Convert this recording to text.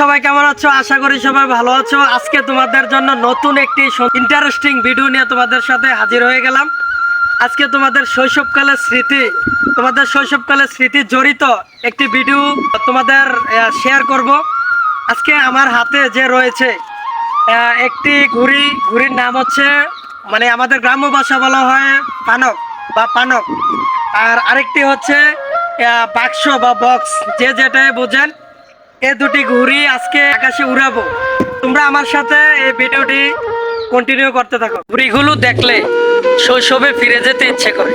সবাই কেমন আছো? আশা করি সবাই ভালো আছো। আজকে তোমাদের জন্য নতুন একটি ইন্টারেস্টিং ভিডিও নিয়ে তোমাদের সাথে হাজির হয়ে গেলাম। আজকে তোমাদের শৈশবকালের স্মৃতি জড়িত একটি ভিডিও তোমাদের শেয়ার করব। আজকে আমার হাতে যে রয়েছে একটি ঘুড়ির নাম হচ্ছে, মানে আমাদের গ্রাম্য ভাষা বলা হয় পানক বা পানক, আর আরেকটি হচ্ছে বাক্স বা বক্স, যে যেটাই বোঝেন। এই দুটি ঘুড়ি আজকে আকাশে উড়াবো। তোমরা আমার সাথে এই ভিডিওটি কন্টিনিউ করতে থাকো। ঘুড়িগুলো দেখলে শৈশবে ফিরে যেতে ইচ্ছে করে।